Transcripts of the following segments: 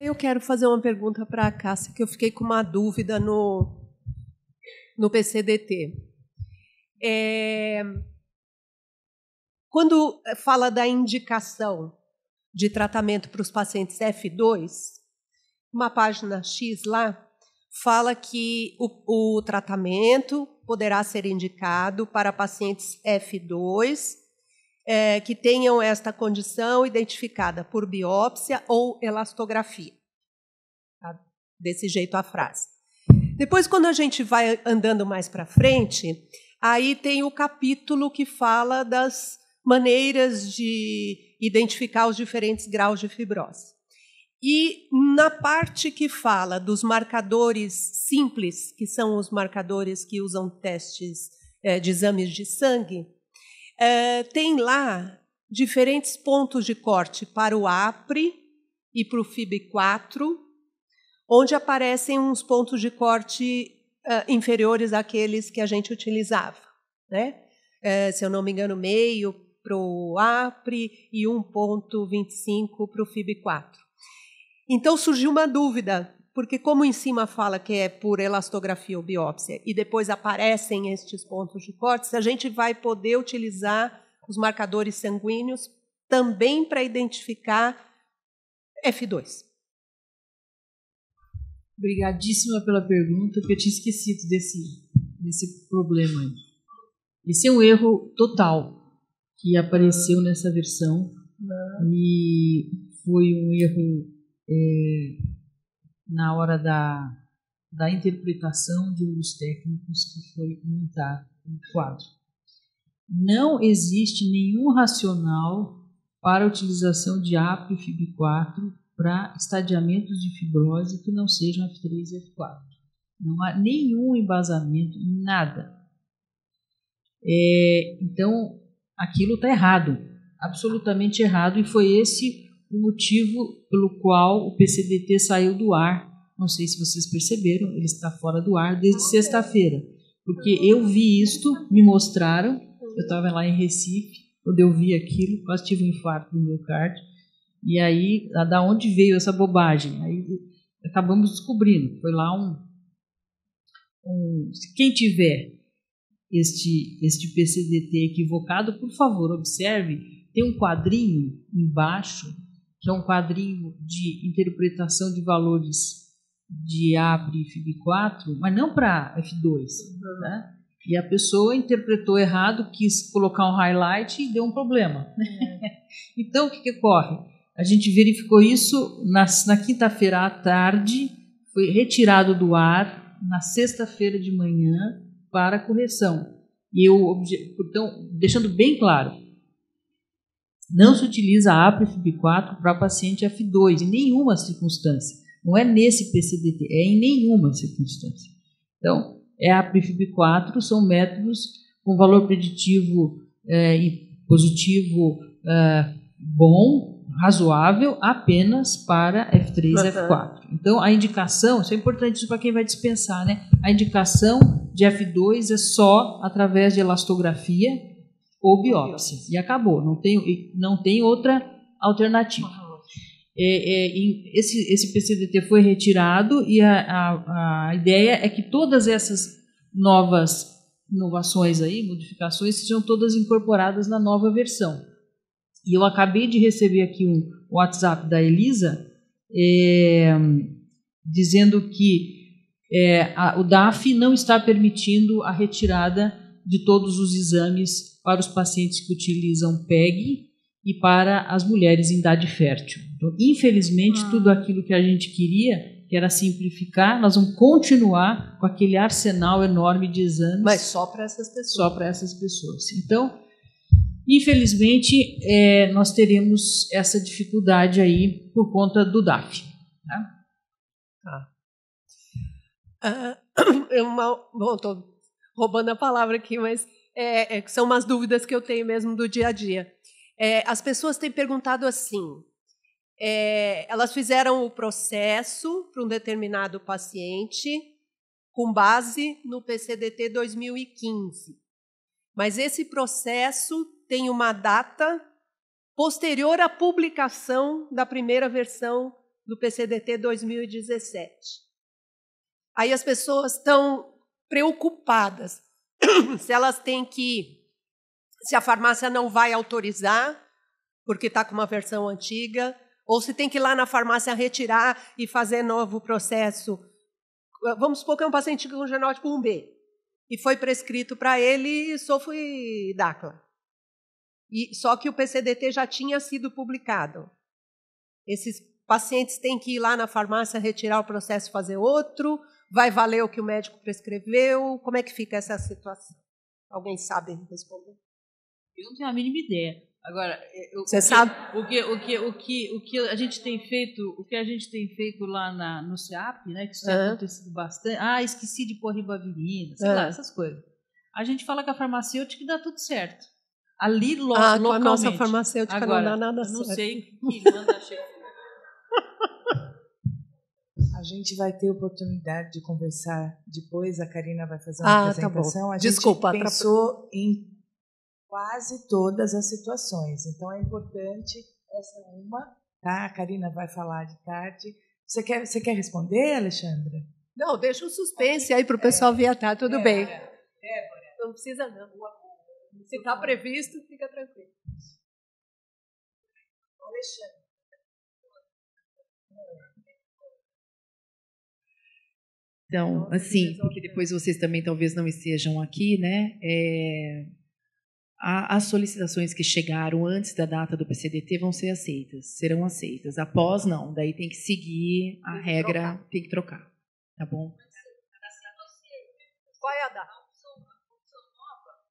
Eu quero fazer uma pergunta para a Cássia, que eu fiquei com uma dúvida no PCDT. Quando fala da indicação de tratamento para os pacientes F2, uma página X lá fala que o tratamento poderá ser indicado para pacientes F2 que tenham esta condição identificada por biópsia ou elastografia. Tá? Desse jeito a frase. Depois, quando a gente vai andando mais para frente, aí tem o capítulo que fala das maneiras de identificar os diferentes graus de fibrose. E na parte que fala dos marcadores simples, que são os marcadores que usam testes de exames de sangue, tem lá diferentes pontos de corte para o APRE e para o FIB4, onde aparecem uns pontos de corte inferiores àqueles que a gente utilizava, né? Se eu não me engano, meio para o APRE e 1,25 para o FIB4. Então surgiu uma dúvida, porque como em cima fala que é por elastografia ou biópsia, e depois aparecem estes pontos de corte, se a gente vai poder utilizar os marcadores sanguíneos também para identificar F2. Obrigadíssima pela pergunta, porque eu tinha esquecido desse problema aí. Esse é um erro total que apareceu nessa versão e foi um erro na hora da interpretação de um dos técnicos que foi montar o quadro. Não existe nenhum racional para a utilização de APRE e FIB4 para estadiamentos de fibrose que não sejam F3 e F4. Não há nenhum embasamento, nada. Então, aquilo está errado, absolutamente errado, e foi esse o motivo pelo qual o PCDT saiu do ar. Não sei se vocês perceberam, ele está fora do ar desde sexta-feira, porque eu vi isto, me mostraram, eu estava lá em Recife, quando eu vi aquilo, quase tive um infarto do miocárdio, e aí, da onde veio essa bobagem? Aí acabamos descobrindo, foi lá quem tiver este PCDT equivocado, por favor, observe, tem um quadrinho embaixo, que é um quadrinho de interpretação de valores de APRE e FIB4, mas não para F2. Né? E a pessoa interpretou errado, quis colocar um highlight e deu um problema. Então, o que ocorre? A gente verificou isso na quinta-feira à tarde, foi retirado do ar na sexta-feira de manhã para correção. Então, deixando bem claro, não se utiliza a APRE e FIB4 para paciente F2, em nenhuma circunstância. Não é nesse PCDT, é em nenhuma circunstância. Então, APRE e FIB4 são métodos com valor preditivo e positivo bom, razoável, apenas para F3 e F4. Então, a indicação, isso é importante para quem vai dispensar, né? A indicação de F2 é só através de elastografia ou biópsia. E acabou, não tem outra alternativa. Esse PCDT foi retirado e a ideia é que todas essas novas inovações aí, modificações, sejam todas incorporadas na nova versão. E eu acabei de receber aqui um WhatsApp da Elisa dizendo que o DAF não está permitindo a retirada de todos os exames para os pacientes que utilizam PEG e para as mulheres em idade fértil. Então, infelizmente, tudo aquilo que a gente queria, que era simplificar, nós vamos continuar com aquele arsenal enorme de exames. Mas só para essas pessoas. Só para essas pessoas. Então, infelizmente, nós teremos essa dificuldade aí por conta do DAF. Bom, estou roubando a palavra aqui, mas são umas dúvidas que eu tenho mesmo do dia a dia. As pessoas têm perguntado assim, elas fizeram o processo para um determinado paciente com base no PCDT 2015, mas esse processo tem uma data posterior à publicação da primeira versão do PCDT 2017. Aí as pessoas estão preocupadas se elas têm se a farmácia não vai autorizar, porque está com uma versão antiga, ou se tem que ir lá na farmácia retirar e fazer novo processo. Vamos supor que é um paciente com genótipo 1B, e foi prescrito para ele sulfidacla. Só que o PCDT já tinha sido publicado. Esses pacientes têm que ir lá na farmácia retirar o processo e fazer outro? Vai valer o que o médico prescreveu? Como é que fica essa situação? Alguém sabe responder? Eu não tenho a mínima ideia. Agora, você sabe? O que a gente tem feito lá no CEAP, né, que isso tem acontecido bastante. Esqueci de pôr ribavirina, sei lá, essas coisas. A gente fala que a farmacêutica dá tudo certo. Ali, localmente. Com a nossa farmacêutica agora, não dá nada certo. Eu não sei que manda chegar. A gente vai ter oportunidade de conversar depois, a Karina vai fazer uma apresentação. Tá bom. A Desculpa, gente pensou em quase todas as situações. Então, é importante, essa é uma, tá? A Karina vai falar de tarde. Você quer responder, Alexandra? Não, deixa um suspense aí para o pessoal vir atrás, tudo bem. Não precisa, não. Se está previsto, fica tranquilo. Alexandre. Então, assim, porque depois vocês também talvez não estejam aqui, né? As solicitações que chegaram antes da data do PCDT vão ser aceitas, serão aceitas. Após, não. Daí tem que seguir a regra, tem que trocar. Tá bom? Qual é a data?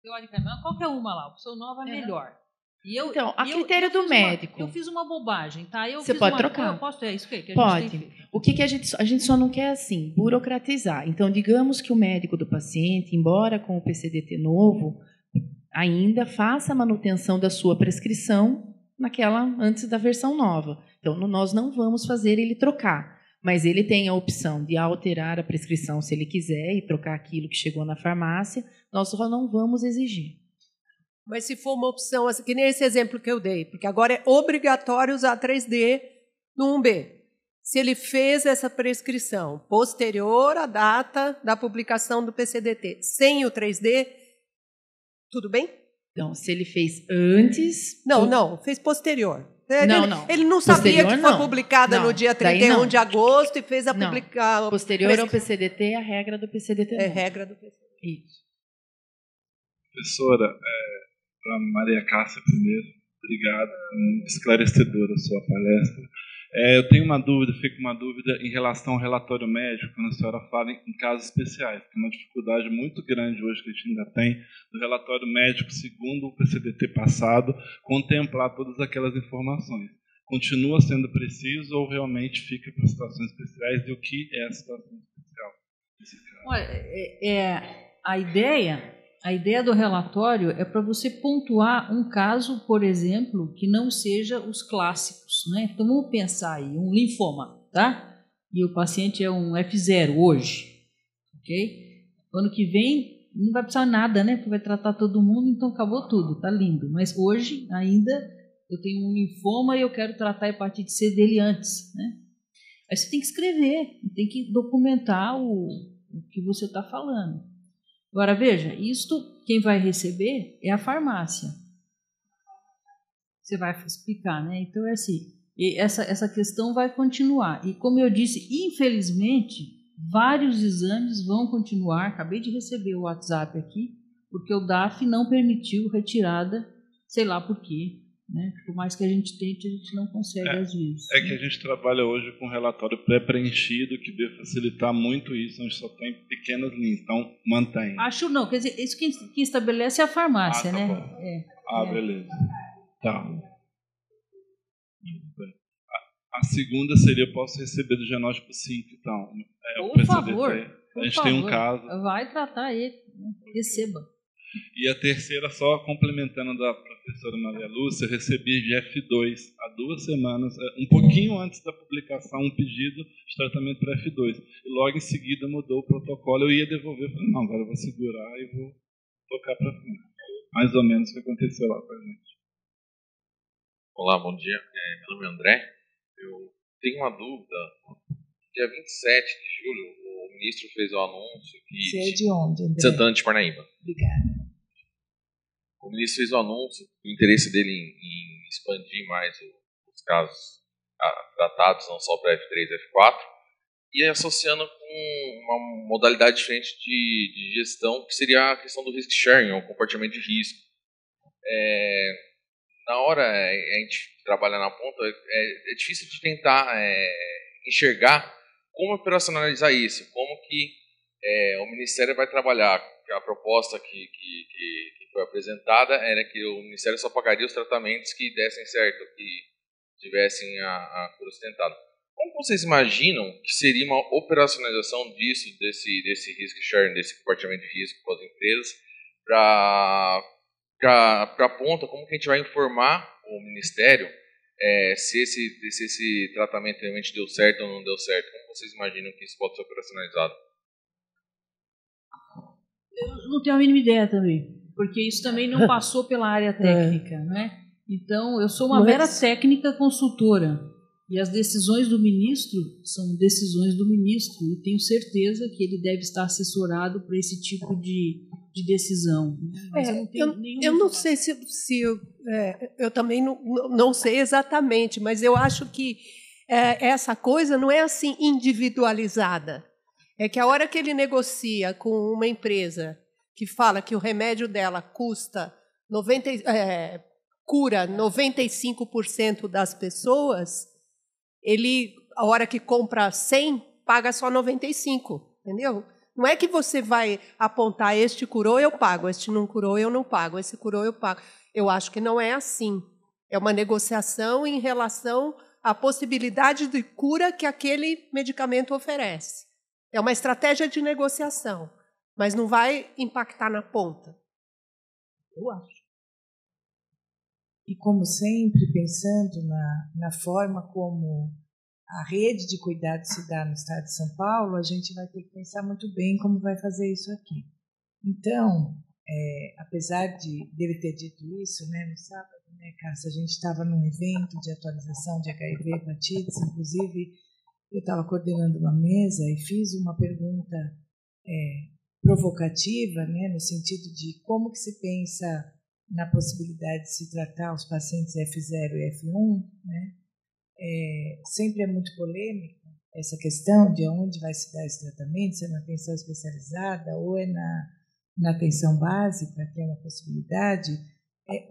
Teoricamente, qualquer uma lá. Opção nova é melhor. Então, a critério do médico. Eu fiz uma bobagem, tá? Você pode trocar. Eu posso, isso que a gente pode. Tem feito. O que a gente só não quer, assim, burocratizar. Então, digamos que o médico do paciente, embora com o PCDT novo, ainda faça a manutenção da sua prescrição antes da versão nova. Então, nós não vamos fazer ele trocar, mas ele tem a opção de alterar a prescrição se ele quiser e trocar aquilo que chegou na farmácia, nós só não vamos exigir. Mas se for uma opção, assim, que nem esse exemplo que eu dei, porque agora é obrigatório usar 3D no 1B. Se ele fez essa prescrição posterior à data da publicação do PCDT, sem o 3D, tudo bem? Então, se ele fez antes... Não, fez posterior. Não. Ele não sabia que foi publicada no dia 31 de agosto e fez a publicação. Posterior ao PCDT é a regra do PCDT. É regra do PCDT. Isso. Professora, para Maria Cássia primeiro, obrigado, muito esclarecedora a sua palestra. Eu tenho uma dúvida, fico com uma dúvida em relação ao relatório médico, quando a senhora fala em casos especiais, que é uma dificuldade muito grande hoje que a gente ainda tem, do relatório médico, segundo o PCDT passado, contemplar todas aquelas informações. Continua sendo preciso ou realmente fica para situações especiais e o que é a situação especial? Olha, a ideia do relatório é para você pontuar um caso, por exemplo, que não seja os clássicos, né? Então vamos pensar aí, um linfoma, tá? E o paciente é um F0 hoje, ok? Ano que vem não vai precisar nada, né? Porque vai tratar todo mundo, então acabou tudo, tá lindo. Mas hoje ainda eu tenho um linfoma e eu quero tratar a hepatite C dele antes, né? Aí você tem que escrever, tem que documentar o que você está falando. Agora, veja, isto quem vai receber é a farmácia. Você vai explicar, né? Então, é assim, essa questão vai continuar. E, como eu disse, infelizmente, vários exames vão continuar. Acabei de receber o WhatsApp aqui, porque o DAF não permitiu retirada, sei lá por quê. Né? Por mais que a gente tente, a gente não consegue às vezes. É que a gente trabalha hoje com um relatório pré-preenchido que vai facilitar muito isso, onde só tem pequenas linhas, então mantém. Acho não, quer dizer, isso quem estabelece é a farmácia, tá né? Bom. Beleza. Tá. A segunda seria, eu posso receber do genótipo 5, então. Por favor. A gente tem um caso. Vai tratar ele, receba. E a terceira, só complementando da professora Maria Lúcia, eu recebi de F2 há 2 semanas, um pouquinho antes da publicação, um pedido de tratamento para F2. E logo em seguida mudou o protocolo, eu ia devolver, falei, não, agora eu vou segurar e vou tocar para frente. Mais ou menos o que aconteceu lá com a gente. Olá, bom dia. Meu nome é André, eu tenho uma dúvida. Dia 27 de julho, o ministro fez o anúncio que... Você é de onde, André? Santana de Parnaíba. Obrigada. O ministro fez o anúncio do interesse dele em expandir mais os casos tratados, não só para F3 e F4, e associando com uma modalidade diferente de gestão, que seria a questão do risk sharing, o compartilhamento de risco. Na hora a gente trabalha na ponta, é difícil de tentar enxergar como operacionalizar isso, como que o Ministério vai trabalhar. A proposta que foi apresentada era que o Ministério só pagaria os tratamentos que dessem certo, que tivessem a cura sustentada. Como vocês imaginam que seria uma operacionalização desse risk sharing, desse compartilhamento de risco com as empresas, para a ponta, como que a gente vai informar o Ministério se esse tratamento realmente deu certo ou não deu certo? Como vocês imaginam que isso pode ser operacionalizado? Eu não tenho a mínima ideia também, porque isso também não passou pela área técnica, né? Então, eu sou uma mera técnica consultora, e as decisões do ministro são decisões do ministro, e tenho certeza que ele deve estar assessorado para esse tipo de decisão. Mas eu não sei se eu também não sei exatamente, mas eu acho que essa coisa não é assim individualizada. É que a hora que ele negocia com uma empresa que fala que o remédio dela cura 95% das pessoas, ele, a hora que compra 100, paga só 95, entendeu? Não é que você vai apontar, este curou, eu pago, este não curou, eu não pago, esse curou, eu pago. Eu acho que não é assim. É uma negociação em relação à possibilidade de cura que aquele medicamento oferece. É uma estratégia de negociação, mas não vai impactar na ponta. Eu acho. E, como sempre, pensando na forma como a rede de cuidados se dá no estado de São Paulo, a gente vai ter que pensar muito bem como vai fazer isso aqui. Então, apesar dele ter dito isso, né, no sábado, né, Cássia, a gente estava num evento de atualização de HIV e hepatites, inclusive eu estava coordenando uma mesa e fiz uma pergunta provocativa, né, no sentido de como que se pensa na possibilidade de se tratar os pacientes F0 e F1, né? Sempre é muito polêmica essa questão de onde vai se dar esse tratamento, se é na atenção especializada ou é na atenção básica, que é uma possibilidade.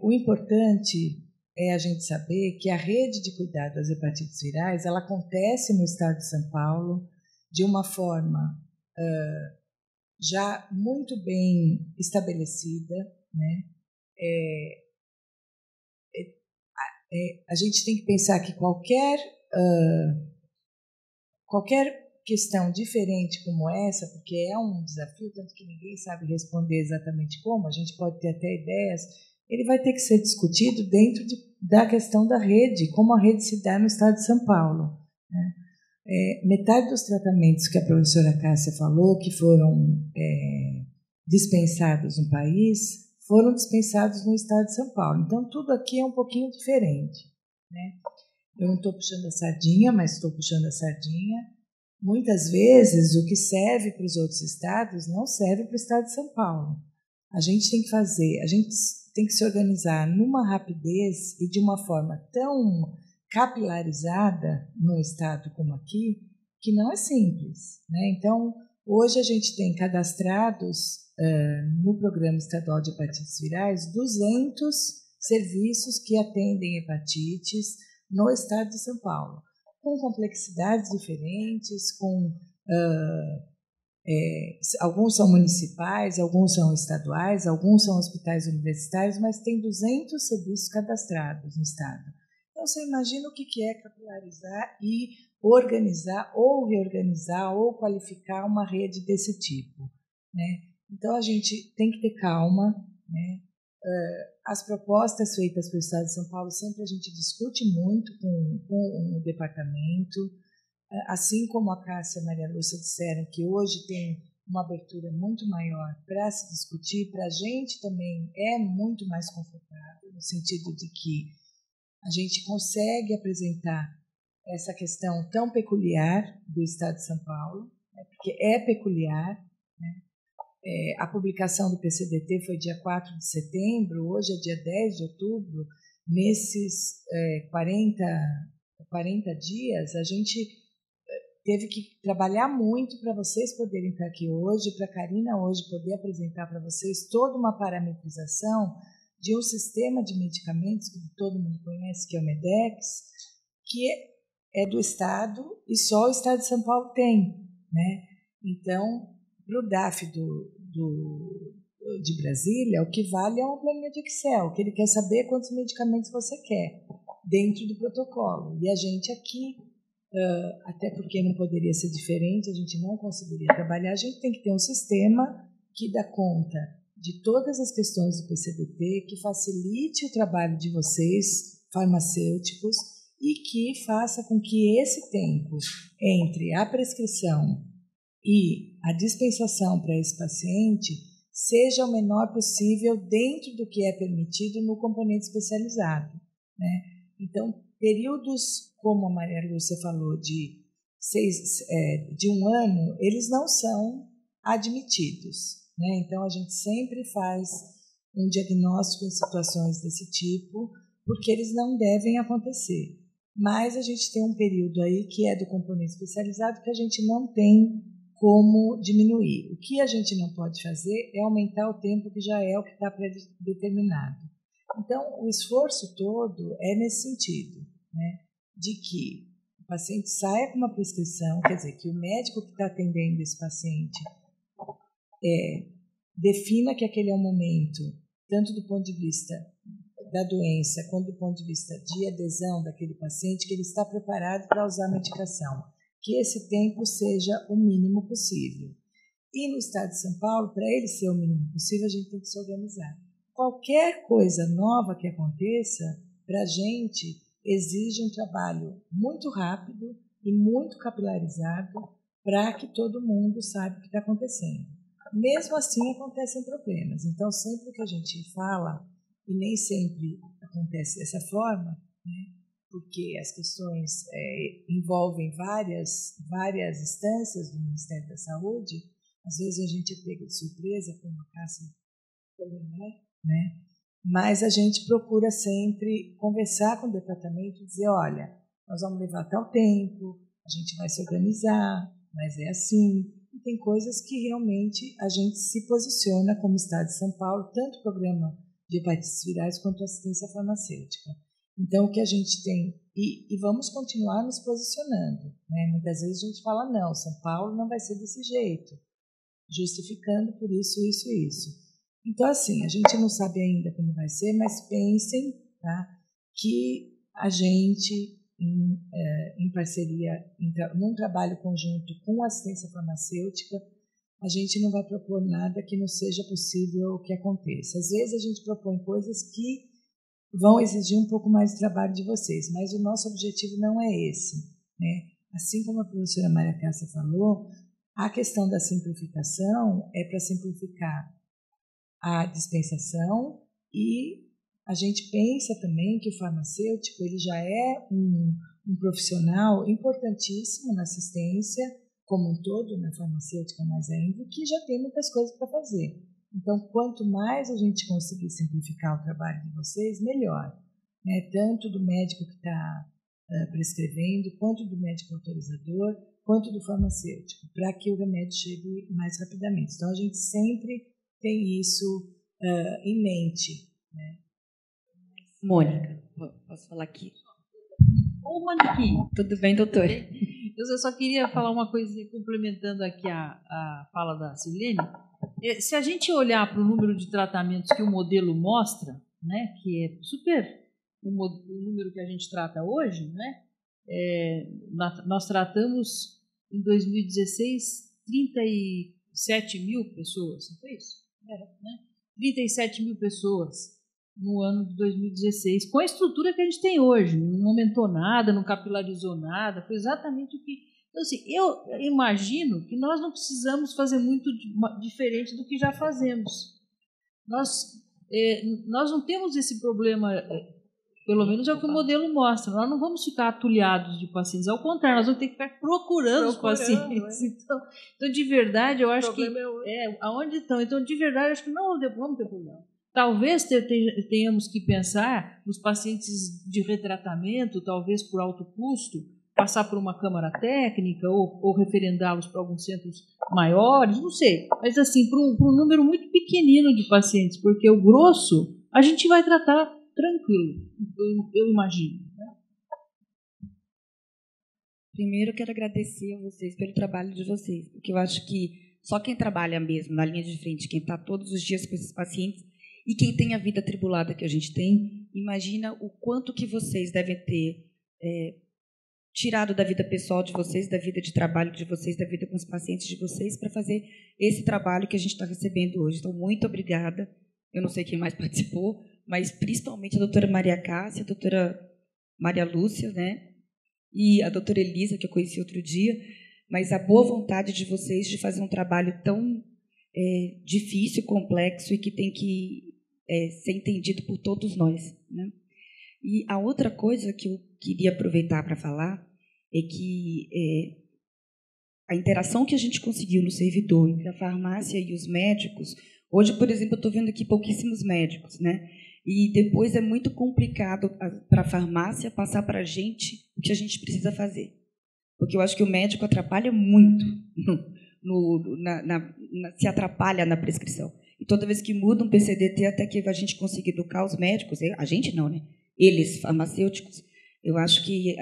O importante é a gente saber que a rede de cuidado das hepatites virais, ela acontece no estado de São Paulo de uma forma já muito bem estabelecida, né? A gente tem que pensar que qualquer questão diferente como essa, porque é um desafio, tanto que ninguém sabe responder exatamente como, a gente pode ter até ideias, ele vai ter que ser discutido dentro da questão da rede, como a rede se dá no estado de São Paulo, né? Metade dos tratamentos que a professora Cássia falou, que foram dispensados no país, foram dispensados no estado de São Paulo. Então, tudo aqui é um pouquinho diferente, né? Eu não estou puxando a sardinha, mas estou puxando a sardinha. Muitas vezes, o que serve para os outros estados não serve para o estado de São Paulo. A gente tem que se organizar numa rapidez e de uma forma tão capilarizada no estado como aqui, que não é simples, né? Então, hoje a gente tem cadastrados no Programa Estadual de Hepatites Virais 200 serviços que atendem hepatites no estado de São Paulo, com complexidades diferentes, alguns são municipais, alguns são estaduais, alguns são hospitais universitários, mas tem 200 serviços cadastrados no estado. Então, você imagina o que é capilarizar e organizar ou reorganizar ou qualificar uma rede desse tipo, né? Então, a gente tem que ter calma, né? As propostas feitas pelo Estado de São Paulo, sempre a gente discute muito com o departamento, assim como a Cássia e a Maria Lúcia disseram que hoje tem uma abertura muito maior para se discutir, para a gente também é muito mais confortável, no sentido de que a gente consegue apresentar essa questão tão peculiar do Estado de São Paulo, né, porque é peculiar, né? A publicação do PCDT foi dia 4 de setembro, hoje é dia 10 de outubro. Nesses 40 dias, a gente teve que trabalhar muito para vocês poderem estar aqui hoje, para a Karina hoje poder apresentar para vocês toda uma parametrização de um sistema de medicamentos que todo mundo conhece, que é o MEDEX, que é do Estado e só o Estado de São Paulo tem, né? Então, para o DAF de Brasília, o que vale é uma planilha de Excel, que ele quer saber quantos medicamentos você quer dentro do protocolo. E a gente aqui, até porque não poderia ser diferente, a gente não conseguiria trabalhar, a gente tem que ter um sistema que dá conta de todas as questões do PCDT, que facilite o trabalho de vocês, farmacêuticos, e que faça com que esse tempo entre a prescrição e a dispensação para esse paciente seja o menor possível dentro do que é permitido no componente especializado, né? Então, períodos, como a Maria Lúcia falou, de 1 ano, eles não são admitidos, né? Então, a gente sempre faz um diagnóstico em situações desse tipo, porque eles não devem acontecer. Mas a gente tem um período aí que é do componente especializado que a gente não tem como diminuir. O que a gente não pode fazer é aumentar o tempo que já é o que está predeterminado. Então, o esforço todo é nesse sentido, né, de que o paciente saia com uma prescrição, quer dizer, que o médico que está atendendo esse paciente defina que aquele é o momento, tanto do ponto de vista da doença, quanto do ponto de vista de adesão daquele paciente, que ele está preparado para usar a medicação, que esse tempo seja o mínimo possível. E no Estado de São Paulo, para ele ser o mínimo possível, a gente tem que se organizar. Qualquer coisa nova que aconteça, para a gente, exige um trabalho muito rápido e muito capilarizado para que todo mundo saiba o que está acontecendo. Mesmo assim, acontecem problemas. Então, sempre que a gente fala, e nem sempre acontece dessa forma, né, porque as questões envolvem várias instâncias do Ministério da Saúde, às vezes a gente é pego de surpresa, como a Cássia também é, né? Mas a gente procura sempre conversar com o departamento e dizer, olha, nós vamos levar tal tempo, a gente vai se organizar, mas é assim. E tem coisas que realmente a gente se posiciona como Estado de São Paulo, tanto o programa de hepatites virais quanto a assistência farmacêutica. Então, o que a gente tem, e vamos continuar nos posicionando, né? Muitas vezes a gente fala, não, São Paulo não vai ser desse jeito, justificando por isso, isso e isso. Então, assim, a gente não sabe ainda como vai ser, mas pensem, tá, que a gente, em parceria, num trabalho conjunto com a assistência farmacêutica, a gente não vai propor nada que não seja possível que aconteça. Às vezes a gente propõe coisas que vão exigir um pouco mais de trabalho de vocês, mas o nosso objetivo não é esse, né? Assim como a professora Maria Cássia falou, a questão da simplificação é para simplificar a dispensação, e a gente pensa também que o farmacêutico ele já é um profissional importantíssimo na assistência, como um todo, na farmacêutica mais ainda, que já tem muitas coisas para fazer. Então, quanto mais a gente conseguir simplificar o trabalho de vocês, melhor, né? Tanto do médico que está prescrevendo, quanto do médico autorizador, quanto do farmacêutico, para que o remédio chegue mais rapidamente. Então, a gente sempre tem isso em mente, né? Mônica, posso falar aqui? Ô, Moniquinha. Tudo bem, doutor? Eu só queria falar uma coisa, complementando aqui a fala da Silene. Se a gente olhar para o número de tratamentos que o modelo mostra, né, que é super o número que a gente trata hoje, né, nós tratamos em 2016 37 mil pessoas, não foi isso? Era, né? 37 mil pessoas no ano de 2016, com a estrutura que a gente tem hoje. Não aumentou nada, não capilarizou nada, foi exatamente o que... Então, assim, eu imagino que nós não precisamos fazer muito diferente do que já fazemos. Nós não temos esse problema, Pelo menos é o que o modelo mostra. Nós não vamos ficar atulhados de pacientes, ao contrário, nós vamos ter que ficar procurando os pacientes. Então, de verdade, eu acho que aonde estão. Então, de verdade, eu acho que não vamos ter problema. Talvez tenhamos que pensar nos pacientes de retratamento, talvez por alto custo, passar por uma câmara técnica ou referendá-los para alguns centros maiores, não sei. Mas, assim, para um número muito pequenino de pacientes, porque o grosso a gente vai tratar tranquilo, eu imagino. Né? Primeiro, eu quero agradecer a vocês pelo trabalho de vocês, porque eu acho que só quem trabalha mesmo na linha de frente, quem está todos os dias com esses pacientes e quem tem a vida atribulada que a gente tem, imagina o quanto que vocês devem ter tirado da vida pessoal de vocês, da vida de trabalho de vocês, da vida com os pacientes de vocês, para fazer esse trabalho que a gente está recebendo hoje. Então, muito obrigada. Eu não sei quem mais participou, mas principalmente a doutora Maria Cássia, a doutora Maria Lúcia, né? E a doutora Elisa, que eu conheci outro dia, mas a boa vontade de vocês de fazer um trabalho tão difícil, complexo e que tem que ser entendido por todos nós. Né? E a outra coisa que eu queria aproveitar para falar é que a interação que a gente conseguiu no servidor entre a farmácia e os médicos, hoje, por exemplo, eu estou vendo aqui pouquíssimos médicos, né? E depois é muito complicado para a farmácia passar para a gente o que a gente precisa fazer. Porque eu acho que o médico atrapalha muito, se atrapalha na prescrição. E toda vez que muda um PCDT, até que a gente consiga educar os médicos, a gente não, né? Eles, farmacêuticos, eu acho que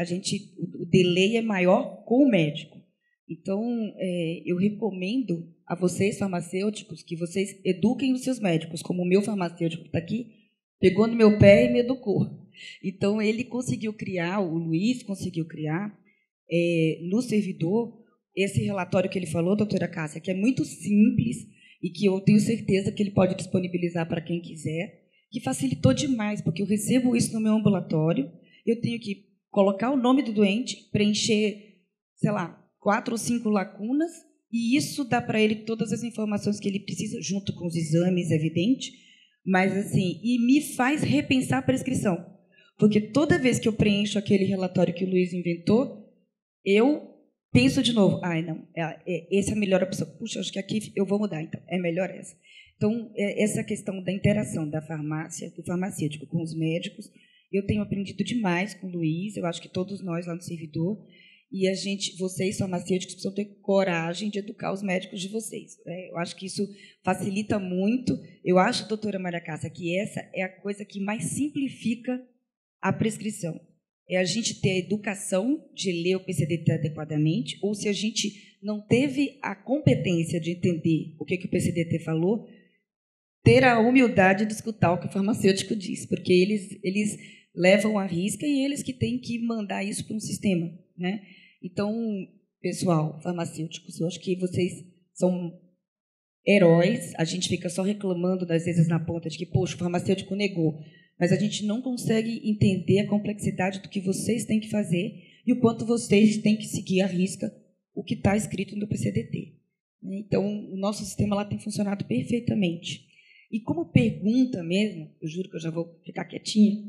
o delay é maior com o médico. Então, eu recomendo a vocês, farmacêuticos, que vocês eduquem os seus médicos, como o meu farmacêutico que está aqui, pegou no meu pé e me educou. Então, ele conseguiu criar, o Luiz conseguiu criar, no servidor, esse relatório que ele falou, doutora Cássia, que é muito simples e que eu tenho certeza que ele pode disponibilizar para quem quiser, que facilitou demais, porque eu recebo isso no meu ambulatório, eu tenho que colocar o nome do doente, preencher, sei lá, 4 ou 5 lacunas, e isso dá para ele todas as informações que ele precisa, junto com os exames, é evidente, mas assim, e me faz repensar a prescrição, porque toda vez que eu preencho aquele relatório que o Luiz inventou, eu penso de novo, não, essa é a melhor opção. Puxa, acho que aqui eu vou mudar, então, é melhor essa. Então, essa questão da interação da farmácia, do farmacêutico com os médicos, eu tenho aprendido demais com o Luiz, eu acho que todos nós lá no servidor, e vocês, farmacêuticos, precisam ter coragem de educar os médicos de vocês. Eu acho que isso facilita muito. Eu acho, doutora Maria Cássia, que essa é a coisa que mais simplifica a prescrição. É a gente ter a educação de ler o PCDT adequadamente, ou se a gente não teve a competência de entender o que o PCDT falou, ter a humildade de escutar o que o farmacêutico diz, porque eles levam a risca e eles que têm que mandar isso para um sistema, né? Então, pessoal, farmacêuticos, eu acho que vocês são heróis, a gente fica só reclamando, às vezes, na ponta de que, poxa, o farmacêutico negou, mas a gente não consegue entender a complexidade do que vocês têm que fazer e o quanto vocês têm que seguir à risca o que está escrito no PCDT. Então, o nosso sistema lá tem funcionado perfeitamente. E como pergunta mesmo, eu juro que eu já vou ficar quietinha,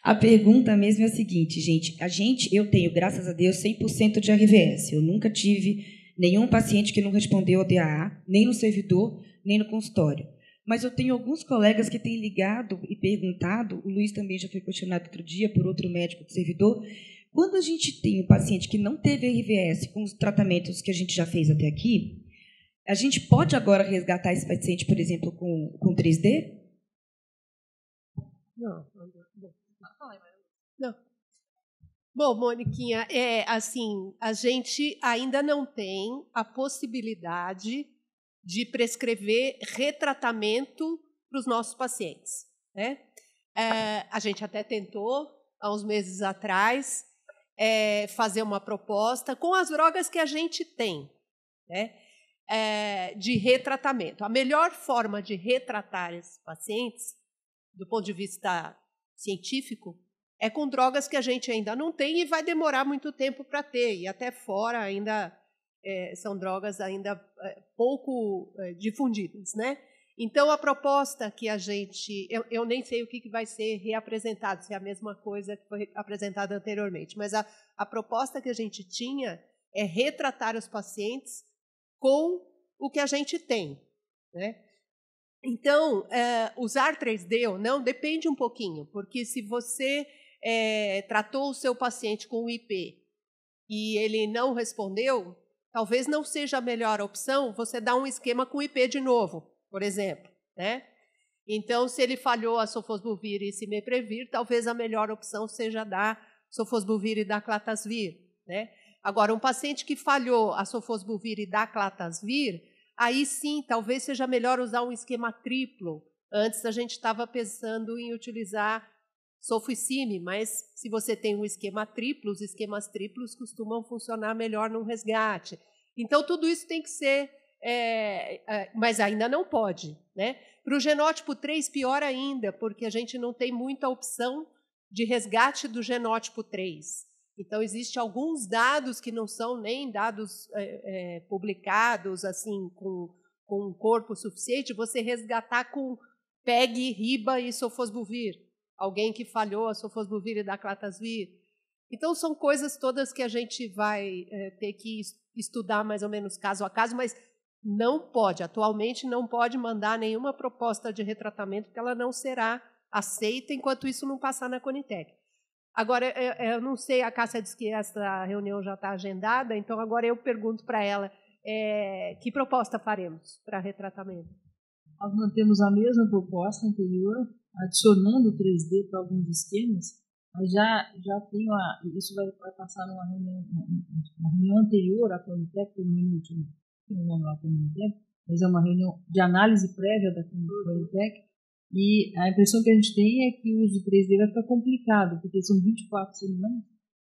a pergunta mesmo é a seguinte, gente, eu tenho, graças a Deus, 100% de RVS. Eu nunca tive nenhum paciente que não respondeu ao DAA, nem no servidor, nem no consultório. Mas eu tenho alguns colegas que têm ligado e perguntado, o Luiz também já foi questionado outro dia por outro médico do servidor, quando a gente tem um paciente que não teve RVS com os tratamentos que a gente já fez até aqui, a gente pode agora resgatar esse paciente, por exemplo, com 3D? Não. Bom, Moniquinha, assim, a gente ainda não tem a possibilidade de prescrever retratamento para os nossos pacientes, né? A gente até tentou, há uns meses atrás, fazer uma proposta com as drogas que a gente tem, né? De retratamento. A melhor forma de retratar esses pacientes, do ponto de vista científico, é com drogas que a gente ainda não tem e vai demorar muito tempo para ter, e até fora ainda são drogas ainda pouco difundidas, né? Então, a proposta que a gente... Eu nem sei o que vai ser reapresentado, se é a mesma coisa que foi apresentada anteriormente, mas a proposta que a gente tinha é retratar os pacientes com o que a gente tem, né? Então, usar 3D ou não depende um pouquinho, porque se você tratou o seu paciente com o IP e ele não respondeu, talvez não seja a melhor opção você dar um esquema com IP de novo, por exemplo, né? Então, se ele falhou a sofosbuvir e cimeprevir, talvez a melhor opção seja dar sofosbuvir e daclatasvir, né? Agora, um paciente que falhou a sofosbuvir e daclatasvir, aí sim, talvez seja melhor usar um esquema triplo. Antes a gente estava pensando em utilizar sofo e cime, mas se você tem um esquema triplo, os esquemas triplos costumam funcionar melhor num resgate. Então, tudo isso tem que ser... mas ainda não pode, né? Para o genótipo 3, pior ainda, porque a gente não tem muita opção de resgate do genótipo 3. Então, existem alguns dados que não são nem dados publicados assim com um corpo suficiente, você resgatar com PEG, RIBA e sofosbuvir. Alguém que falhou a sofosbuvir e daclatasvir. Então, são coisas todas que a gente vai ter que estudar mais ou menos caso a caso, mas não pode, atualmente não pode mandar nenhuma proposta de retratamento, porque ela não será aceita enquanto isso não passar na Conitec. Agora, eu não sei, a Cássia disse que essa reunião já está agendada, então agora eu pergunto para ela que proposta faremos para retratamento. Nós mantemos a mesma proposta anterior, adicionando 3D para alguns esquemas, mas já tem isso vai passar numa reunião anterior à Conitec, mas é uma reunião de análise prévia da Conitec, e a impressão que a gente tem é que o uso de 3D vai ficar complicado, porque são 24 semanas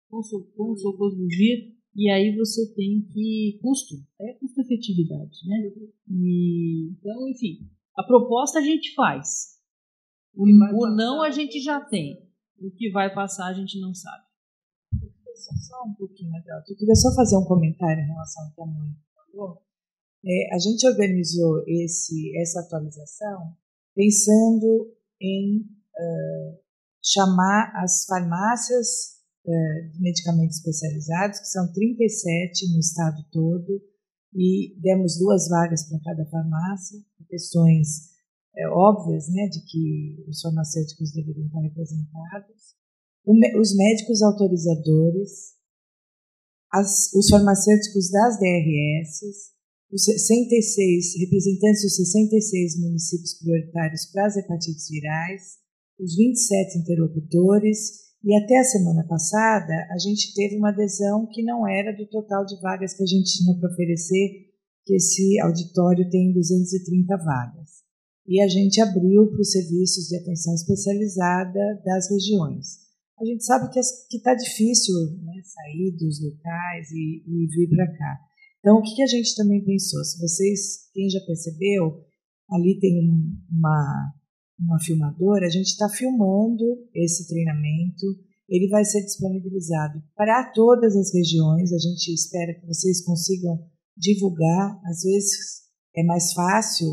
com sofosbuvir, e aí você tem que custo-efetividade, né? Então, enfim, a proposta a gente faz, o não a gente já tem, o que vai passar a gente não sabe. Só um pouquinho, Adalto. Eu queria só fazer um comentário em relação ao que a Mônica falou. A gente organizou essa atualização pensando em chamar as farmácias de medicamentos especializados, que são 37 no estado todo, e demos 2 vagas para cada farmácia, por questões óbvias, né, de que os farmacêuticos deveriam estar representados, os médicos autorizadores, os farmacêuticos das DRS, os 66 representantes dos 66 municípios prioritários para as hepatites virais, os 27 interlocutores, e até a semana passada a gente teve uma adesão que não era do total de vagas que a gente tinha para oferecer, que esse auditório tem 230 vagas. E a gente abriu para os serviços de atenção especializada das regiões. A gente sabe que está difícil, né, sair dos locais e vir para cá. Então, o que a gente também pensou? Se vocês, quem já percebeu, ali tem uma filmadora, a gente está filmando esse treinamento, ele vai ser disponibilizado para todas as regiões, a gente espera que vocês consigam divulgar, às vezes é mais fácil,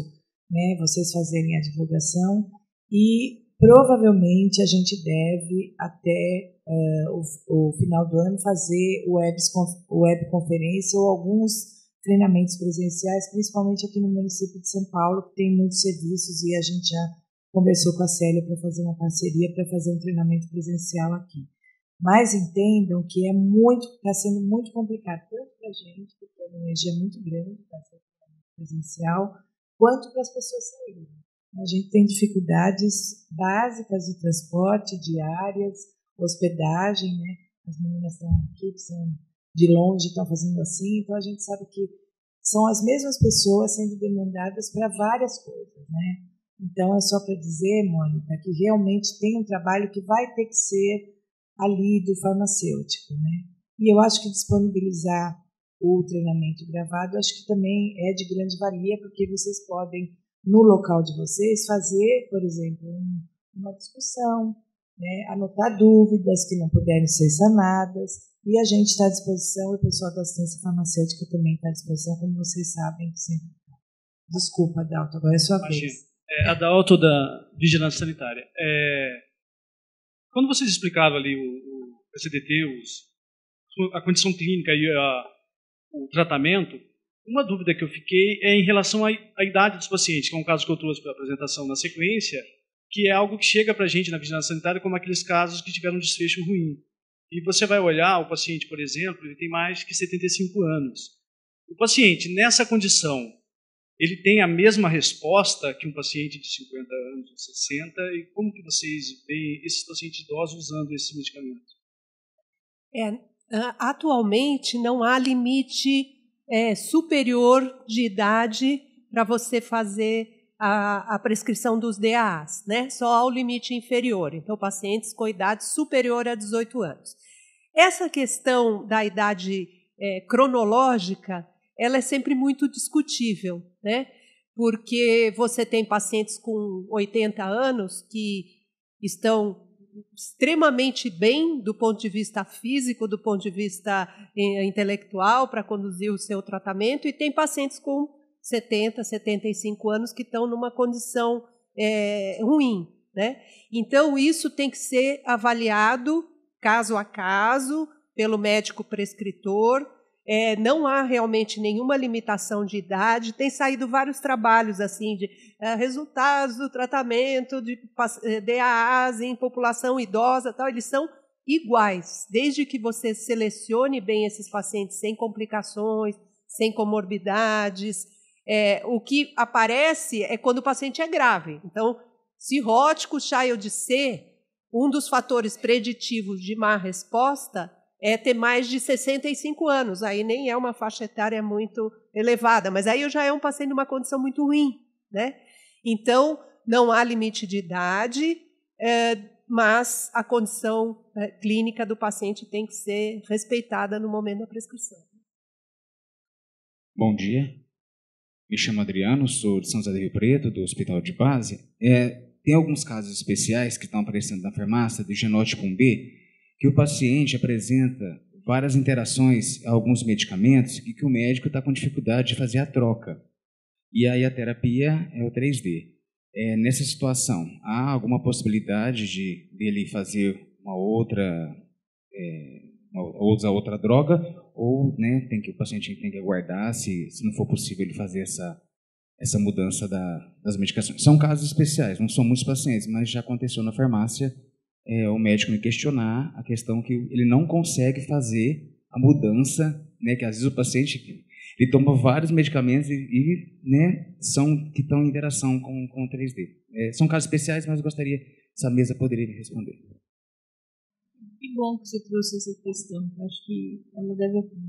né, vocês fazerem a divulgação, e provavelmente a gente deve, até o final do ano, fazer webconferência ou alguns treinamentos presenciais, principalmente aqui no município de São Paulo, que tem muitos serviços, e a gente já conversou com a Célia para fazer uma parceria para fazer um treinamento presencial aqui. Mas entendam que está sendo muito complicado, tanto para a gente, porque é uma energia muito grande para fazer treinamento presencial, quanto para as pessoas saírem. A gente tem dificuldades básicas de transporte, diárias, hospedagem, né? As meninas estão aqui, que são de longe, estão fazendo assim, então a gente sabe que são as mesmas pessoas sendo demandadas para várias coisas, né? Então é só para dizer, Mônica, que realmente tem um trabalho que vai ter que ser ali do farmacêutico, né? E eu acho que disponibilizar o treinamento gravado, acho que também é de grande valia, porque vocês podem, no local de vocês, fazer, por exemplo, uma discussão, né, anotar dúvidas que não puderem ser sanadas, e a gente está à disposição, e o pessoal da assistência farmacêutica também está à disposição, como vocês sabem que sempre está. Desculpa, Adalto, agora é sua vez. Adalto, da Vigilância Sanitária. Quando vocês explicavam ali o PCDT, a condição clínica e o tratamento, uma dúvida que eu fiquei é em relação à idade dos pacientes, que é um caso que eu trouxe para a apresentação na sequência, que é algo que chega para a gente na vigilância sanitária como aqueles casos que tiveram um desfecho ruim. E você vai olhar o paciente, por exemplo, ele tem mais que 75 anos. O paciente, nessa condição, ele tem a mesma resposta que um paciente de 50 anos ou 60? E como que vocês veem esses pacientes idosos usando esses medicamentos? Atualmente, não há limite superior de idade para você fazer a prescrição dos DAAs, né? Só há o limite inferior. Então, pacientes com idade superior a 18 anos. Essa questão da idade cronológica, ela é sempre muito discutível, né? Porque você tem pacientes com 80 anos que estão extremamente bem do ponto de vista físico, do ponto de vista intelectual, para conduzir o seu tratamento, e tem pacientes com 70, 75 anos que estão numa condição ruim, né? Então, isso tem que ser avaliado caso a caso pelo médico prescritor. Não há realmente nenhuma limitação de idade. Tem saído vários trabalhos assim de resultados do tratamento de DAAs em população idosa, tal. Eles são iguais, desde que você selecione bem esses pacientes sem complicações, sem comorbidades. O que aparece é quando o paciente é grave. Então, cirrótico, Child C, um dos fatores preditivos de má resposta é ter mais de 65 anos. Aí nem é uma faixa etária muito elevada, mas aí já é um paciente numa condição muito ruim, né? Então, não há limite de idade, mas a condição clínica do paciente tem que ser respeitada no momento da prescrição. Bom dia. Me chamo Adriano, sou de São José do Rio Preto, do Hospital de Base. Tem alguns casos especiais que estão aparecendo na farmácia de genótipo 1B, que o paciente apresenta várias interações a alguns medicamentos e que o médico está com dificuldade de fazer a troca. E aí a terapia é o 3D. Nessa situação, há alguma possibilidade dele fazer usar outra droga, ou né, o paciente tem que aguardar, se não for possível ele fazer essa mudança das medicações. São casos especiais, não são muitos pacientes, mas já aconteceu na farmácia o médico me questionar a questão que ele não consegue fazer a mudança, né, que às vezes o paciente ele toma vários medicamentos né, que estão em interação com o 3D. São casos especiais, mas eu gostaria se a mesa poderia me responder. Que bom que você trouxe essa questão. Acho que ela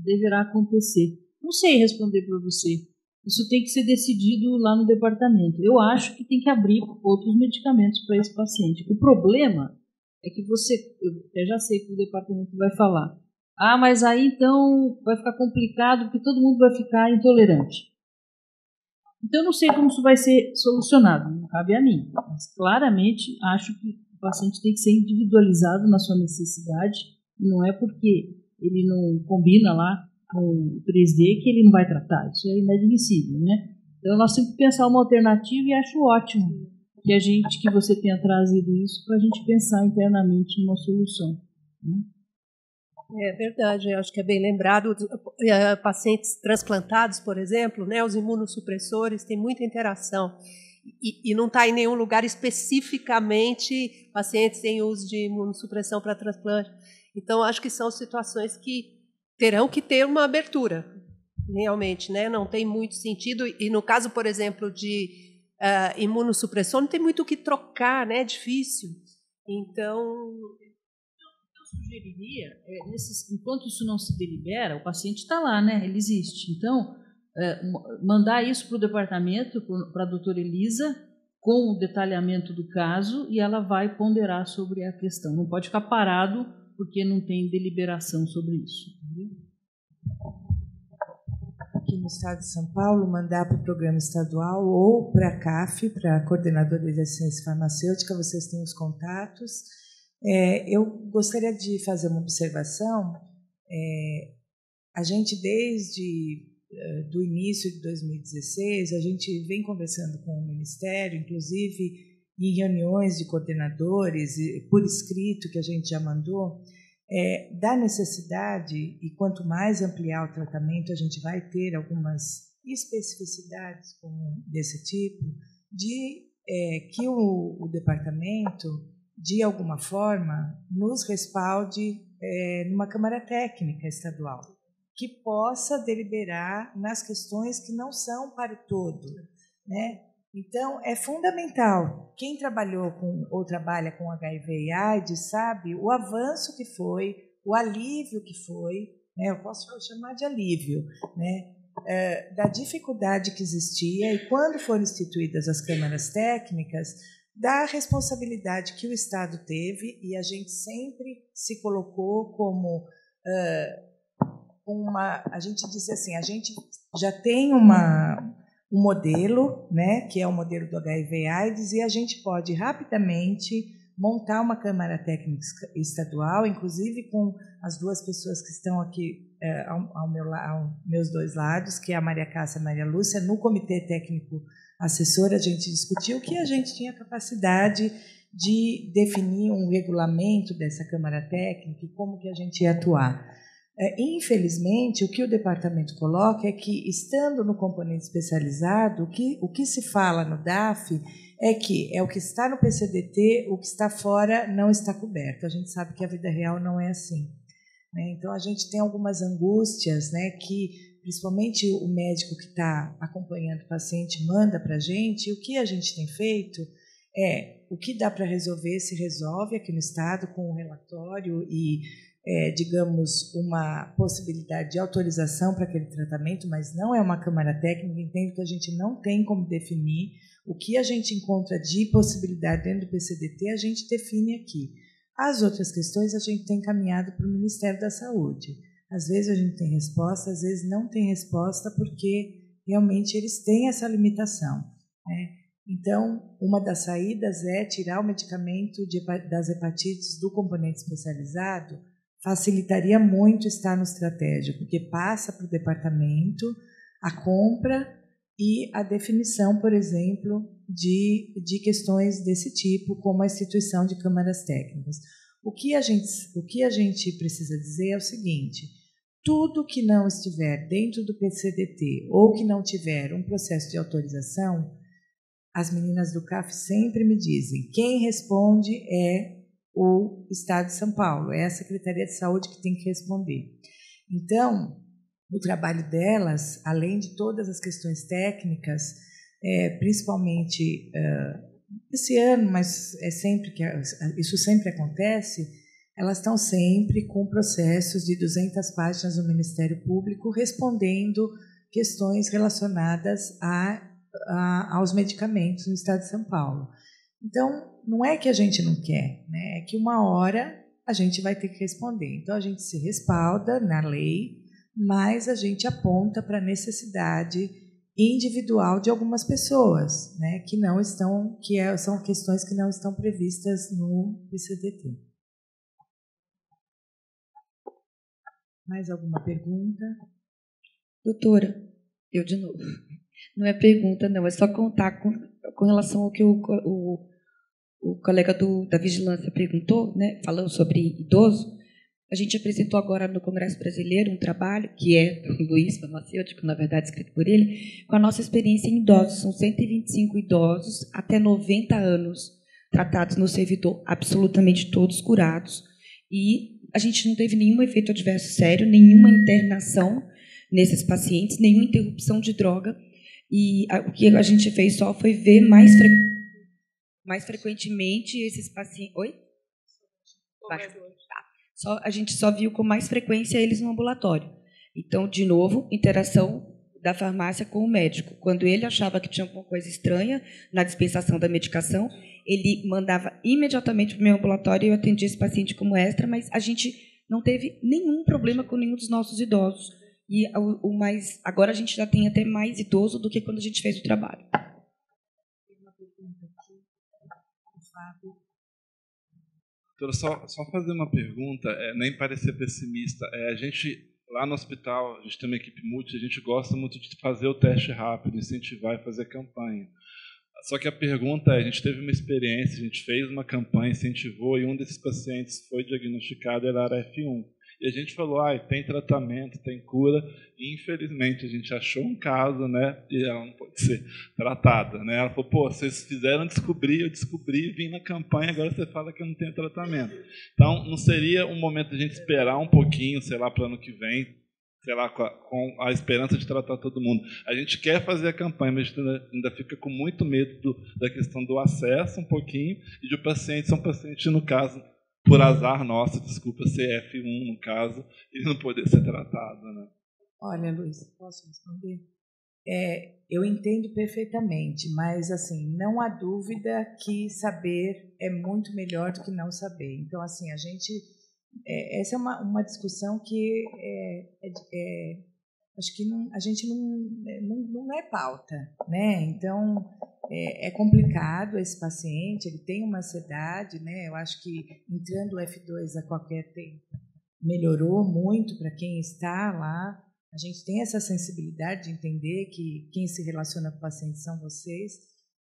deverá acontecer. Não sei responder para você. Isso tem que ser decidido lá no departamento. Eu acho que tem que abrir outros medicamentos para esse paciente. O problema é que eu já sei que o departamento vai falar. Mas aí então vai ficar complicado porque todo mundo vai ficar intolerante. Então eu não sei como isso vai ser solucionado, não cabe a mim. Mas claramente acho que o paciente tem que ser individualizado na sua necessidade, e não é porque ele não combina lá com o 3D que ele não vai tratar. Isso é inadmissível, né? Então nós temos que pensar uma alternativa e acho ótimo que você tenha trazido isso para a gente pensar internamente numa solução. Né? É verdade, eu acho que é bem lembrado. Pacientes transplantados, por exemplo, né, os imunossupressores têm muita interação e não está em nenhum lugar especificamente pacientes em uso de imunossupressão para transplante. Então, acho que são situações que terão que ter uma abertura, realmente, né? Não tem muito sentido. E no caso, por exemplo, de imunossupressão, não tem muito o que trocar, né? É difícil. Então, eu sugeriria, enquanto isso não se delibera, o paciente está lá, né? Ele existe. Então, mandar isso para o departamento, para a doutora Elisa, com o detalhamento do caso, e ela vai ponderar sobre a questão. Não pode ficar parado porque não tem deliberação sobre isso. Entendeu? Aqui no estado de São Paulo, mandar para o programa estadual ou para a CAF, para a Coordenadora de Assistência Farmacêutica, vocês têm os contatos. Eu gostaria de fazer uma observação. A gente, desde do início de 2016, a gente vem conversando com o Ministério, inclusive em reuniões de coordenadores, por escrito que a gente já mandou, da necessidade, e quanto mais ampliar o tratamento, a gente vai ter algumas especificidades desse tipo, de que o departamento, de alguma forma, nos respalde numa Câmara Técnica Estadual, que possa deliberar nas questões que não são para o todo, né? Então, é fundamental. Quem trabalhou ou trabalha com HIV e AIDS sabe o avanço que foi, o alívio que foi, né? Eu posso chamar de alívio, né? Da dificuldade que existia, e quando foram instituídas as câmaras técnicas, da responsabilidade que o Estado teve, e a gente sempre se colocou como a gente diz assim, a gente já tem um modelo, né, que é o modelo do HIV/AIDS, e a gente pode rapidamente montar uma Câmara Técnica Estadual, inclusive com as duas pessoas que estão aqui aos meus dois lados, que é a Maria Cássia e a Maria Lúcia. No Comitê Técnico Assessor, a gente discutiu que a gente tinha capacidade de definir um regulamento dessa Câmara Técnica e como que a gente ia atuar. Infelizmente, o que o departamento coloca é que, estando no componente especializado, o que se fala no DAF é que o que está no PCDT, o que está fora não está coberto. A gente sabe que a vida real não é assim, né? Então, a gente tem algumas angústias, né, que, principalmente, o médico que está acompanhando o paciente manda para a gente. E o que a gente tem feito o que dá para resolver, se resolve aqui no Estado com um relatório e digamos, uma possibilidade de autorização para aquele tratamento, mas não é uma Câmara Técnica. Entendo que a gente não tem como definir. O que a gente encontra de possibilidade dentro do PCDT, a gente define aqui. As outras questões a gente tem encaminhado para o Ministério da Saúde. Às vezes a gente tem resposta, às vezes não tem resposta, porque realmente eles têm essa limitação, né? Então, uma das saídas é tirar o medicamento das hepatites do componente especializado. Facilitaria muito estar no estratégico, porque passa para o departamento a compra e a definição, por exemplo, de questões desse tipo, como a instituição de câmaras técnicas. O que a gente precisa dizer é o seguinte: tudo que não estiver dentro do PCDT ou que não tiver um processo de autorização, as meninas do CAF sempre me dizem, quem responde é o Estado de São Paulo, é a Secretaria de Saúde que tem que responder. Então, o trabalho delas, além de todas as questões técnicas, principalmente esse ano, mas isso sempre acontece, elas estão sempre com processos de 200 páginas no Ministério Público respondendo questões relacionadas aos medicamentos no Estado de São Paulo. Então, não é que a gente não quer, né? É que uma hora a gente vai ter que responder. Então, a gente se respalda na lei, mas a gente aponta para a necessidade individual de algumas pessoas, né? Que não estão, são questões que não estão previstas no PCDT. Mais alguma pergunta? Doutora, eu de novo. Não é pergunta, não, é só contar com relação ao que o colega da Vigilância perguntou, né, falando sobre idoso. A gente apresentou agora no Congresso Brasileiro um trabalho, que é do Luiz Farmacêutico, na verdade, escrito por ele, com a nossa experiência em idosos. São 125 idosos até 90 anos tratados no servidor, absolutamente todos curados. E a gente não teve nenhum efeito adverso sério, nenhuma internação nesses pacientes, nenhuma interrupção de droga. E o que a gente fez só foi ver mais frequentemente esses pacientes. Oi? A gente só viu com mais frequência eles no ambulatório. Então, de novo, interação da farmácia com o médico. Quando ele achava que tinha alguma coisa estranha na dispensação da medicação, ele mandava imediatamente para o meu ambulatório e eu atendia esse paciente como extra, mas a gente não teve nenhum problema com nenhum dos nossos idosos. E agora a gente já tem até mais idoso do que quando a gente fez o trabalho. Tem uma pergunta aqui, o Fábio. Doutora, só fazer uma pergunta, nem parecer pessimista. A gente Lá no hospital, a gente tem uma equipe multi, a gente gosta muito de fazer o teste rápido, incentivar e fazer campanha. Só que a pergunta é, a gente teve uma experiência, a gente fez uma campanha, incentivou, e um desses pacientes foi diagnosticado, ele era F1. E a gente falou, tem tratamento, tem cura, e infelizmente a gente achou um caso, né, e ela não pode ser tratada, né? Ela falou, pô, vocês fizeram descobrir, eu descobri, vim na campanha, agora você fala que eu não tenho tratamento. Então, não seria um momento de a gente esperar um pouquinho, sei lá, para o ano que vem, sei lá, com a esperança de tratar todo mundo. A gente quer fazer a campanha, mas a gente ainda fica com muito medo da questão do acesso um pouquinho, e de pacientes, são pacientes, no caso, por azar nosso, desculpa, CF1 no caso, e não poder ser tratado, né? Olha, Luiz, posso responder? Eu entendo perfeitamente, mas assim, não há dúvida que saber é muito melhor do que não saber. Então, assim, a gente essa é uma discussão que acho que a gente não é pauta, né? Então é complicado esse paciente, ele tem uma ansiedade, né? Eu acho que entrando o F2 a qualquer tempo melhorou muito para quem está lá. A gente tem essa sensibilidade de entender que quem se relaciona com o paciente são vocês,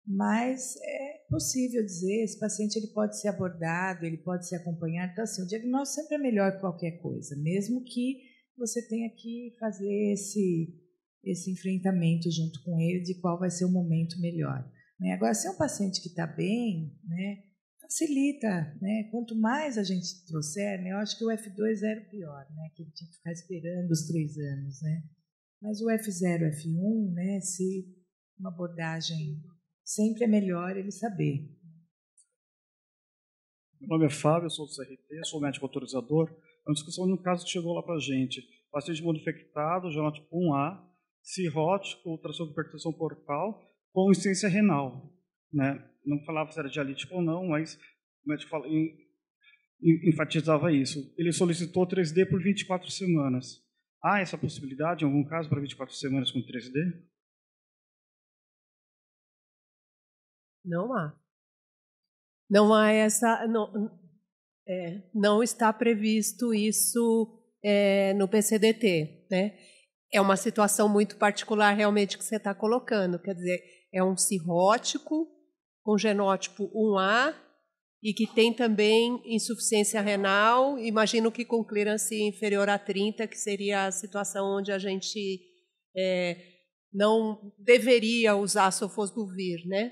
mas é possível dizer, esse paciente ele pode ser abordado, ele pode ser acompanhado. Então, assim, o diagnóstico sempre é melhor que qualquer coisa, mesmo que você tenha que fazer esse enfrentamento junto com ele de qual vai ser o momento melhor. Né? Agora, se é um paciente que está bem, né, facilita, né? Quanto mais a gente trouxer, né, eu acho que o F2 era o pior, né, que ele tinha que ficar esperando os 3 anos. Né? Mas o F0, F1, né, se uma abordagem sempre é melhor ele saber. Meu nome é Fábio, eu sou do CRT, sou médico autorizador. É uma discussão de um caso que chegou lá para a gente. Paciente imunoinfectado, genotipo 1A, cirrótico, ultrassom de hipertensão portal, com insuficiência renal. Né? Não falava se era dialítico ou não, mas o médico enfatizava isso. Ele solicitou 3D por 24 semanas. Há essa possibilidade, em algum caso, para 24 semanas com 3D? Não há. Não há essa... Não está previsto isso no PCDT. Né? É uma situação muito particular realmente que você está colocando. Quer dizer, é um cirrótico com genótipo 1A e que tem também insuficiência renal, imagino que com clearance inferior a 30, que seria a situação onde a gente não deveria usar sofosbuvir, né?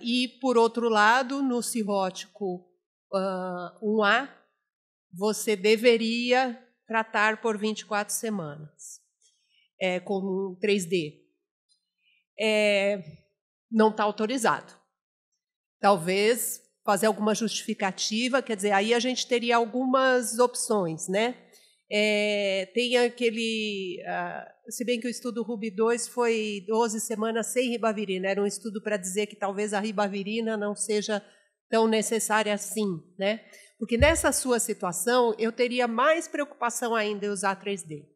E, por outro lado, no cirrótico 1A, você deveria tratar por 24 semanas, com 3D. Não está autorizado. Talvez fazer alguma justificativa, quer dizer, aí a gente teria algumas opções, né? Tem aquele... se bem que o estudo Ruby 2 foi 12 semanas sem ribavirina, era um estudo para dizer que talvez a ribavirina não seja tão necessária assim, né? Porque nessa sua situação, eu teria mais preocupação ainda em usar 3D.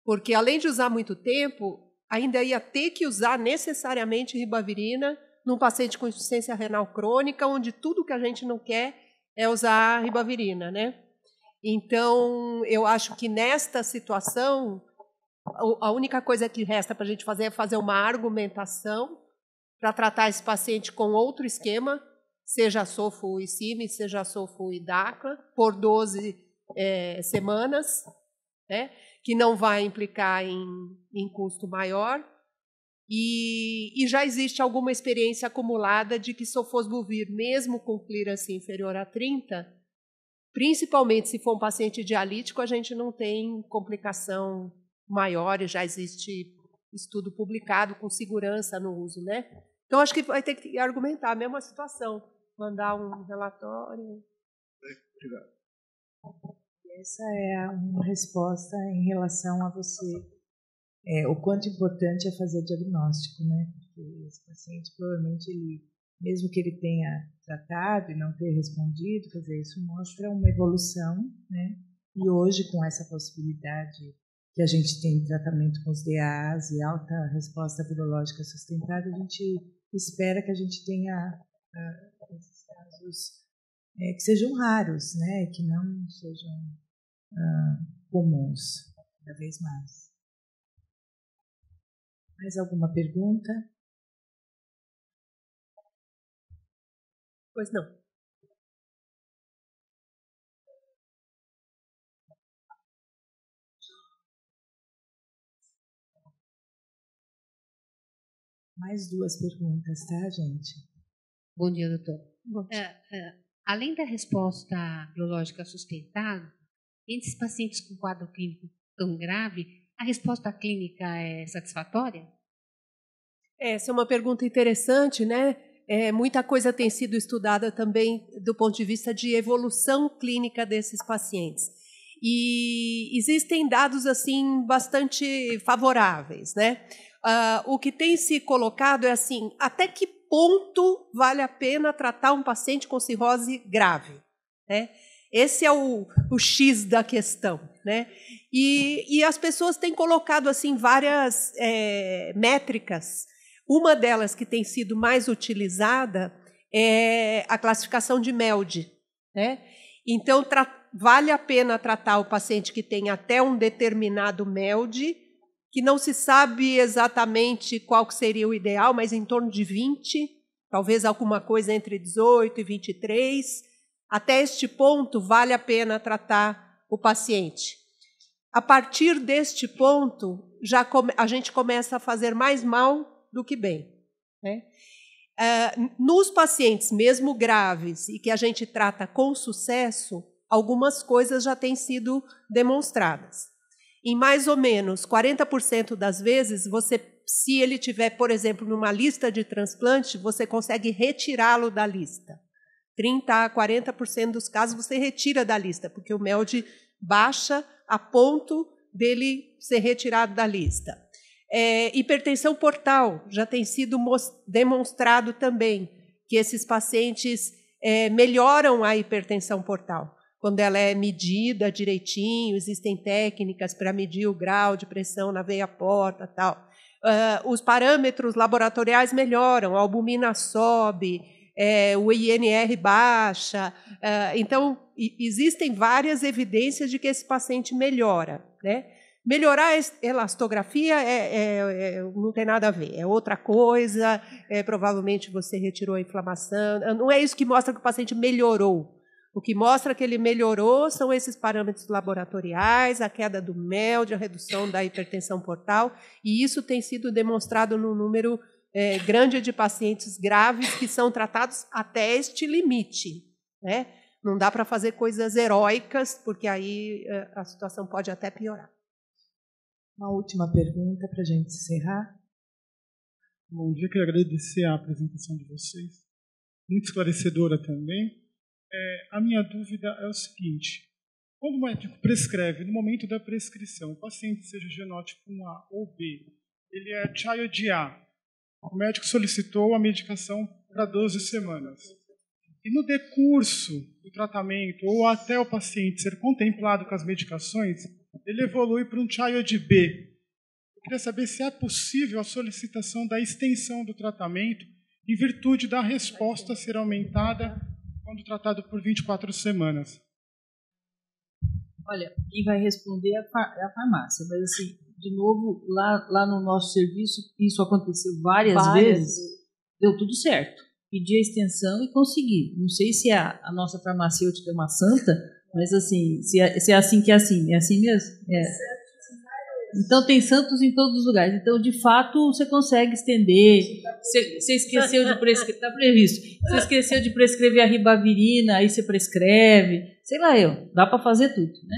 Porque, além de usar muito tempo, ainda ia ter que usar necessariamente ribavirina num paciente com insuficiência renal crônica, onde tudo que a gente não quer é usar ribavirina, né? Então, eu acho que nesta situação, a única coisa que resta para a gente fazer é fazer uma argumentação para tratar esse paciente com outro esquema, seja sofo e CIMI, seja sofo e DACA, por 12 semanas, né? Que não vai implicar em custo maior. E já existe alguma experiência acumulada de que sofosbuvir, mesmo com clearance inferior a 30, principalmente se for um paciente dialítico, a gente não tem complicação maior e já existe estudo publicado com segurança no uso, né? Então, acho que vai ter que argumentar a mesma situação, mandar um relatório. Obrigado. Essa é uma resposta em relação a você. O quanto importante é fazer diagnóstico, né? Porque esse paciente, provavelmente, mesmo que ele tenha tratado e não ter respondido, quer dizer, isso mostra uma evolução, né? E hoje, com essa possibilidade que a gente tem de tratamento com os DAs e alta resposta virológica sustentada, a gente espera que a gente tenha esses casos que sejam raros, né? Que não sejam comuns, cada vez mais. Mais alguma pergunta? Pois não. Mais 2 perguntas, tá, gente? Bom dia, doutor. Além da resposta biológica sustentada, entre os pacientes com quadro clínico tão grave, a resposta clínica é satisfatória? Essa é uma pergunta interessante, né? Muita coisa tem sido estudada também do ponto de vista de evolução clínica desses pacientes. E existem dados assim bastante favoráveis, né? O que tem se colocado é assim, até que ponto vale a pena tratar um paciente com cirrose grave, né? Esse é o X da questão, né? E as pessoas têm colocado assim várias métricas. Uma delas que tem sido mais utilizada é a classificação de MELD, né? Então, vale a pena tratar o paciente que tem até um determinado MELD, que não se sabe exatamente qual seria o ideal, mas em torno de 20, talvez alguma coisa entre 18 e 23. Até este ponto, vale a pena tratar o paciente. A partir deste ponto, a gente começa a fazer mais mal do que bem, né? Nos pacientes mesmo graves e que a gente trata com sucesso, algumas coisas já têm sido demonstradas. Em mais ou menos 40% das vezes, se ele tiver, por exemplo, numa lista de transplante, você consegue retirá-lo da lista. 30% a 40% dos casos você retira da lista, porque o MELD baixa a ponto dele ser retirado da lista. Hipertensão portal, já tem sido demonstrado também que esses pacientes melhoram a hipertensão portal. Quando ela é medida direitinho, existem técnicas para medir o grau de pressão na veia porta, tal. Os parâmetros laboratoriais melhoram, a albumina sobe, o INR baixa. Então, existem várias evidências de que esse paciente melhora, né? Melhorar a elastografia não tem nada a ver, é outra coisa, provavelmente você retirou a inflamação. Não é isso que mostra que o paciente melhorou. O que mostra que ele melhorou são esses parâmetros laboratoriais, a queda do MELD, a redução da hipertensão portal, e isso tem sido demonstrado num número grande de pacientes graves que são tratados até este limite, né? Não dá para fazer coisas heróicas, porque aí a situação pode até piorar. Uma última pergunta para a gente encerrar. Bom dia, quero agradecer a apresentação de vocês, muito esclarecedora também. A minha dúvida é o seguinte: quando o médico prescreve, no momento da prescrição, o paciente seja genótipo 1A ou B, ele é Child A, o médico solicitou a medicação para 12 semanas. E no decurso do tratamento, ou até o paciente ser contemplado com as medicações, ele evolui para um Child B. Eu queria saber se é possível a solicitação da extensão do tratamento em virtude da resposta ser aumentada quando tratado por 24 semanas. Olha, quem vai responder é a farmácia, mas assim, de novo, lá no nosso serviço, isso aconteceu várias vezes, deu tudo certo. Pedi a extensão e consegui. Não sei se a nossa farmacêutica é uma santa, mas assim, se é assim que é assim mesmo? É. Então tem santos em todos os lugares. Então, de fato, você consegue estender. Você esqueceu de prescrever, está previsto. Você esqueceu de prescrever a ribavirina, aí você prescreve. Sei lá dá para fazer tudo, né?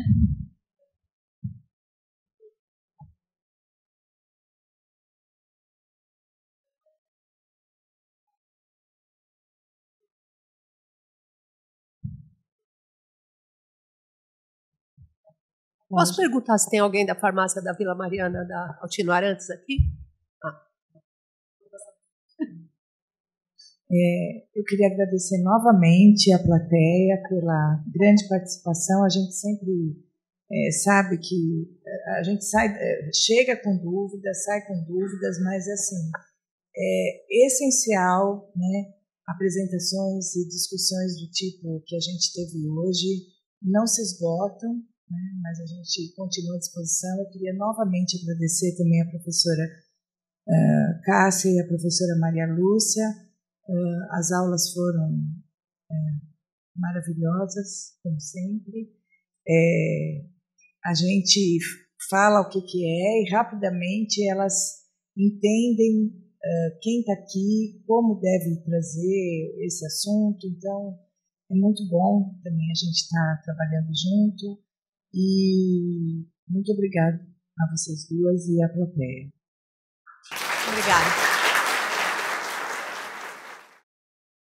Posso perguntar se tem alguém da farmácia da Vila Mariana da Altinuarantes aqui? Eu queria agradecer novamente a plateia pela grande participação. A gente sempre sabe que a gente chega com dúvidas, sai com dúvidas, mas assim, é essencial, né, apresentações e discussões do tipo que a gente teve hoje não se esgotam, né? Mas a gente continua à disposição. Eu queria novamente agradecer também a professora Cássia e a professora Maria Lúcia. As aulas foram maravilhosas, como sempre. A gente fala o que é e rapidamente elas entendem quem está aqui, como deve trazer esse assunto. Então, é muito bom também a gente estar trabalhando junto. E muito obrigada a vocês duas e à plateia. Obrigada.